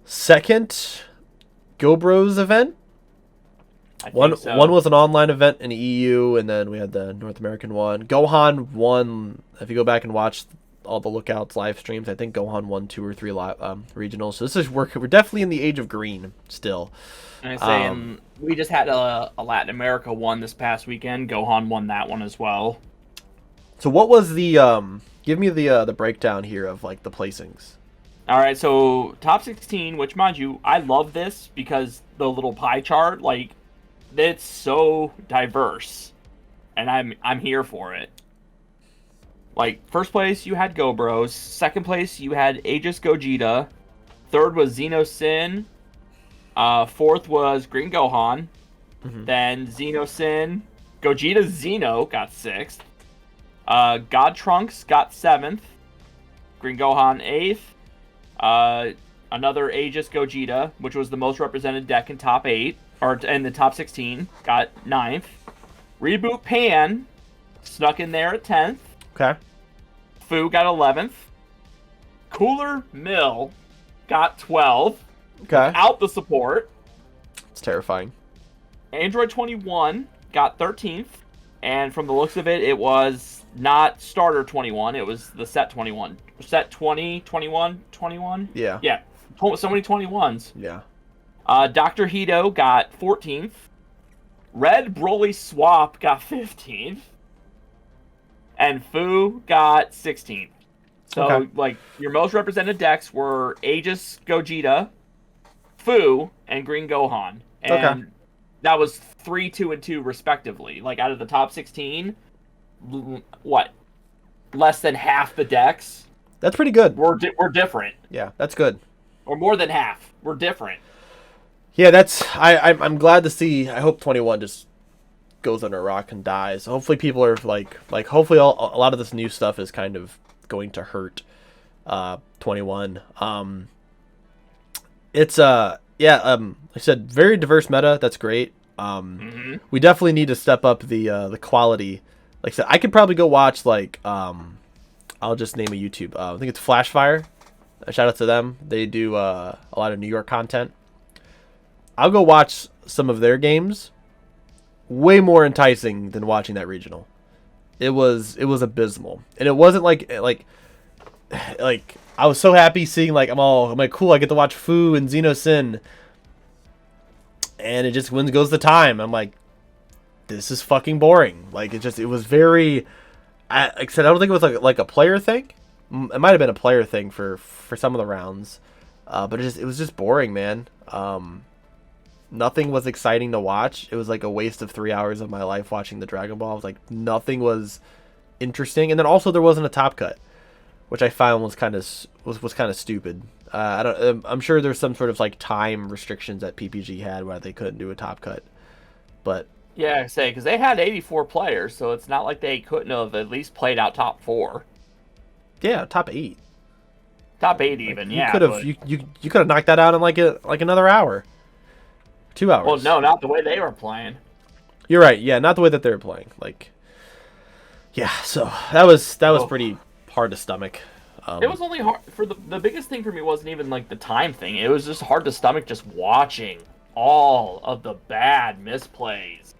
2nd Go Bros event. One was an online event in the EU, and then we had the North American one. Gohan won. If you go back and watch all the Lookouts live streams, I think Gohan won 2 or 3 regionals. So this is we're definitely in the age of green still. And I say, we just had a Latin America one this past weekend. Gohan won that one as well. So what was the give me the breakdown here of like the placings. All right, so top 16, which mind you, I love this because the little pie chart, like it's so diverse, and I'm here for it. Like first place you had Go Bros, second place you had Aegis Gogeta, third was Xeno Sin, fourth was Green Gohan, then Xeno Sin, Gogeta Xeno got 6th. God Trunks got 7th. Green Gohan 8th. another Aegis Gogeta, which was the most represented deck in top 8, or in the top 16, got 9th. Reboot Pan snuck in there at 10th. Okay. Fu got 11th. Cooler Mill got 12th. Okay. Out the support. It's terrifying. Android 21 got 13th. And from the looks of it, it was not starter 21. It was the set 21. Set 20, 21, 21? Yeah. Yeah. So many 21s. Yeah. Dr. Hito got 14th. Red Broly Swap got 15th. And Fu got 16th. So, Okay. like, your most represented decks were Aegis Gogeta, Fu, and Green Gohan. And Okay. that was 3, 2, and 2, respectively. Like, out of the top 16, what? Less than half the decks That's pretty good. were different. Yeah, that's good. Or more than half were different. Yeah, that's I'm glad to see. I hope 21 just goes under a rock and dies. Hopefully people are like hopefully a lot of this new stuff is kind of going to hurt 21. It's like I said, very diverse meta. That's great. We definitely need to step up the quality. Like I said, I could probably go watch like I'll just name a YouTube. I think it's Flashfire. A shout out to them. They do a lot of New York content. I'll go watch some of their games. Way more enticing than watching that regional. It was abysmal, and it wasn't like I was so happy seeing I'm like cool. I get to watch Fu and Xeno Sin, and it just when goes the time, I'm like, this is fucking boring. Like it was very. Like I said, I don't think it was like a player thing. It might have been a player thing for some of the rounds, but it was just boring, man. Nothing was exciting to watch. It was like a waste of 3 hours of my life watching the Dragon Ball. It was like nothing was interesting, and then also there wasn't a top cut, which I found was kind of stupid. I'm sure there's some sort of like time restrictions that PPG had where they couldn't do a top cut, but Yeah, because they had 84 players, so it's not like they couldn't have at least played out top 4. yeah, top 8. Top 8 even, You yeah. could have you could have knocked that out in like another hour, 2 hours. Well, no, not the way they were playing. You're right. Yeah, not the way that they were playing. Like, yeah. So that was pretty hard to stomach. It was only hard for the biggest thing for me wasn't even like the time thing. It was just hard to stomach just watching all of the bad misplays.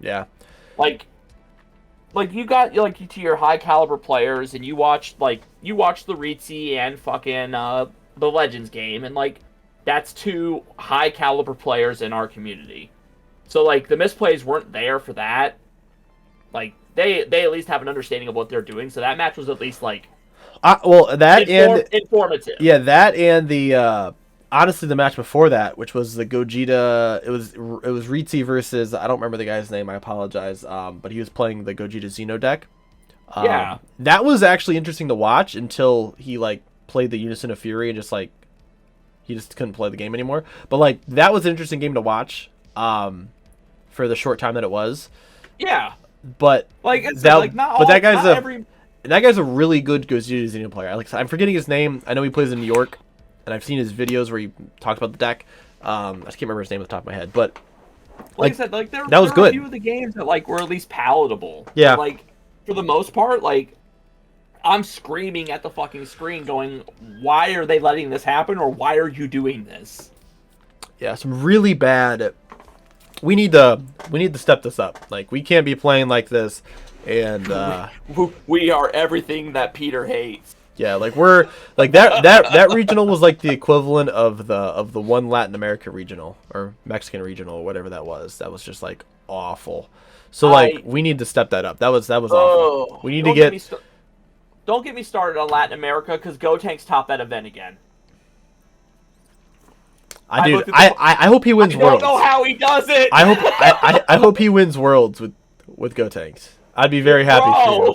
Yeah. Like you got to your high caliber players, and you watched the Ritzy and fucking the Legends game, and that's 2 high caliber players in our community. So the misplays weren't there for that. Like they at least have an understanding of what they're doing. So that match was at least informative. Yeah, that and the honestly the match before that, which was the Gogeta. It was Ritzy versus I don't remember the guy's name. I apologize. But he was playing the Gogeta Xeno deck. Yeah, that was actually interesting to watch until he played the Unison of Fury and just he just couldn't play the game anymore. But that was an interesting game to watch. For the short time that it was. Yeah. But that guy's a really good Gogeta Xeno player. I'm forgetting his name. I know he plays in New York, and I've seen his videos where he talks about the deck. I just can't remember his name at the top of my head, but I said, there was were good. a few of the games that were at least palatable. Yeah. But, for the most part, I'm screaming at the fucking screen, going, "Why are they letting this happen? Or why are you doing this?" Yeah, some really bad. We need to step this up. We can't be playing like this, and we are everything that Peter hates. Yeah, we're that regional was the equivalent of the one Latin America regional or Mexican regional or whatever that was. That was just awful. So we need to step that up. That was awful. We need to get. Don't get me started on Latin America because Gotank's top that event again. I hope he wins Worlds. I don't know how he does it. I hope he wins Worlds with Gotenks. I'd be very happy for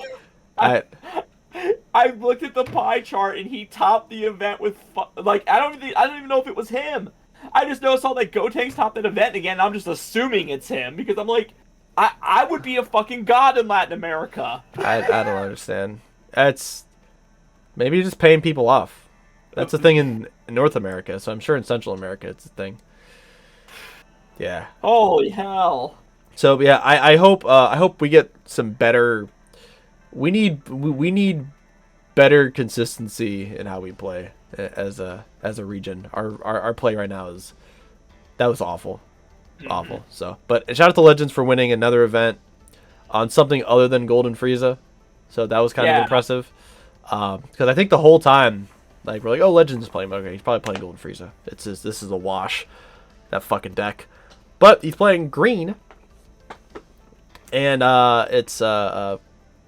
him. I looked at the pie chart and he topped the event with I don't even know if it was him. I just saw that Gotenks topped that event again. And I'm just assuming it's him because I'm I would be a fucking god in Latin America. I don't understand. It's maybe just paying people off. That's the thing in in North America, so I'm sure in Central America it's a thing. Yeah. Holy hell! So yeah, I hope we get some better. We need better consistency in how we play as a region. Our play right now was awful, awful. So, but shout out to Legends for winning another event on something other than Golden Frieza. So that was kind of impressive. Because I think the whole time, like, we're like, oh, Legends is playing. Okay, he's probably playing Golden Frieza. This is a wash, that fucking deck. But he's playing green, and it's Go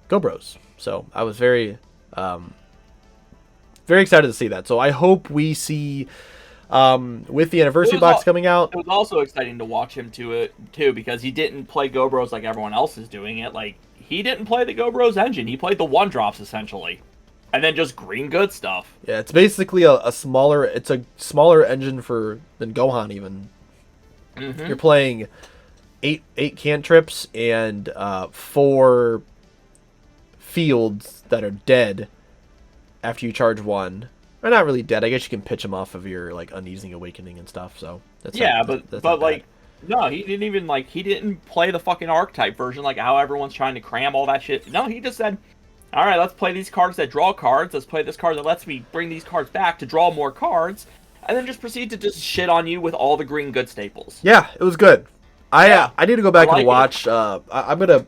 Bros. So I was very excited to see that. So I hope we see with the anniversary box coming out. It was also exciting to watch him too, because he didn't play Go Bros like everyone else is doing it. Like, he didn't play the Go Bros engine. He played the 1-drops essentially. And then just green good stuff. Yeah, it's basically a smaller engine than Gohan even. Mm-hmm. You're playing eight cantrips and 4 fields that are dead after you charge 1. They're not really dead. I guess you can pitch them off of your like Uneasing Awakening and stuff. So that's but like no, he didn't play the fucking archetype version like how everyone's trying to cram all that shit. No, he just said, all right, let's play these cards that draw cards. Let's play this card that lets me bring these cards back to draw more cards, and then just proceed to just shit on you with all the green good staples. Yeah, it was good. I need to go back and watch. I'm gonna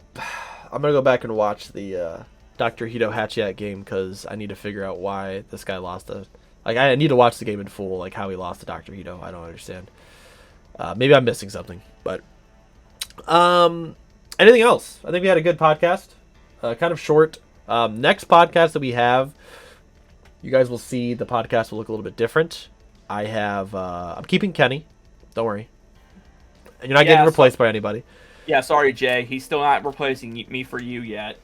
go back and watch the Dr. Hito Hatchiat game because I need to figure out why this guy lost I need to watch the game in full, like how he lost to Dr. Hito. I don't understand. Maybe I'm missing something, but anything else? I think we had a good podcast. Kind of short. Next podcast that we have, you guys will see the podcast will look a little bit different. I'm keeping Kenny. Don't worry. And you're not getting replaced by anybody. Yeah, sorry, Jay. He's still not replacing me for you yet.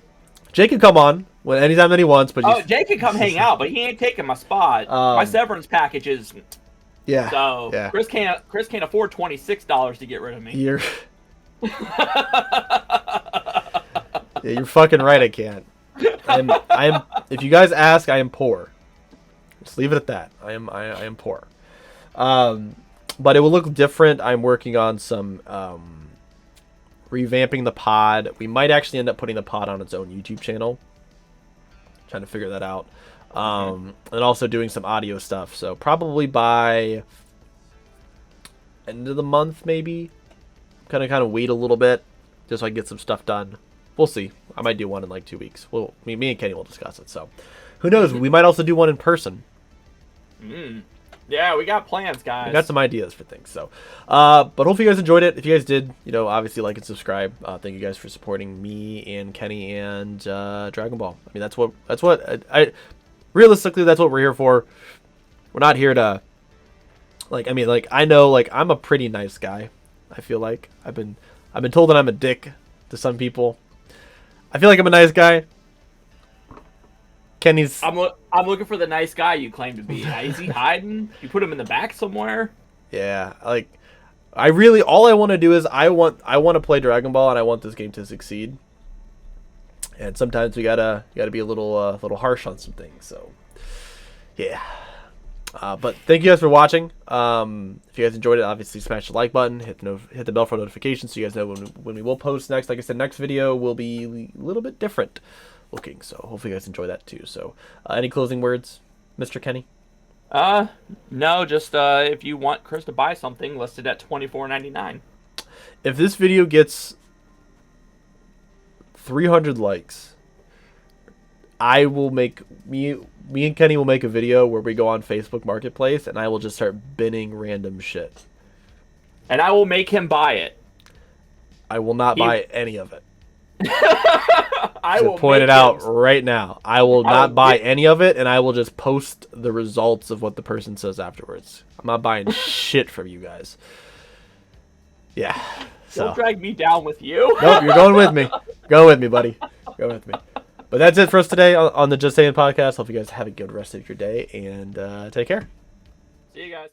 Jay can come on anytime that he wants, but Jay can come hang out, but he ain't taking my spot. My severance package is. Yeah. So yeah. Chris can't afford $26 to get rid of me. You're fucking right. I can't. I am. If you guys ask, I am poor. Just leave it at that. I am poor. But it will look different. I'm working on some revamping the pod. We might actually end up putting the pod on its own YouTube channel. Trying to figure that out. And also doing some audio stuff. So probably by end of the month, maybe. Kind of wait a little bit just so I can get some stuff done. We'll see. I might do one in like 2 weeks. Me and Kenny will discuss it. So who knows? We might also do one in person. Yeah, we got plans, guys. We got some ideas for things. So, but hopefully you guys enjoyed it. If you guys did, obviously like and subscribe. Thank you guys for supporting me and Kenny and Dragon Ball. I mean, that's what I realistically, that's what we're here for. We're not here to I know I'm a pretty nice guy. I feel like I've been told that I'm a dick to some people. I feel like I'm a nice guy. Kenny's. I'm looking for the nice guy you claim to be. Is he hiding? You put him in the back somewhere? Yeah, all I want to do is I want to play Dragon Ball and I want this game to succeed. And sometimes we gotta be a little harsh on some things. So, yeah. But thank you guys for watching. If you guys enjoyed it, obviously smash the like button, hit the bell for notifications so you guys know when we will post next. Like I said, next video will be a little bit different looking, so hopefully you guys enjoy that too. So any closing words, Mr. Kenny? No, just if you want Chris to buy something, listed at $24.99. If this video gets 300 likes, I will me and Kenny will make a video where we go on Facebook Marketplace and I will just start binning random shit. And I will make him buy it. I will not buy any of it. I will point it out right now. I will not buy any of it, and I will just post the results of what the person says afterwards. I'm not buying shit from you guys. Yeah. Don't drag me down with you. Nope, you're going with me. Go with me, buddy. Go with me. But that's it for us today on the Just Saiyan Podcast. Hope you guys have a good rest of your day, and take care. See you guys.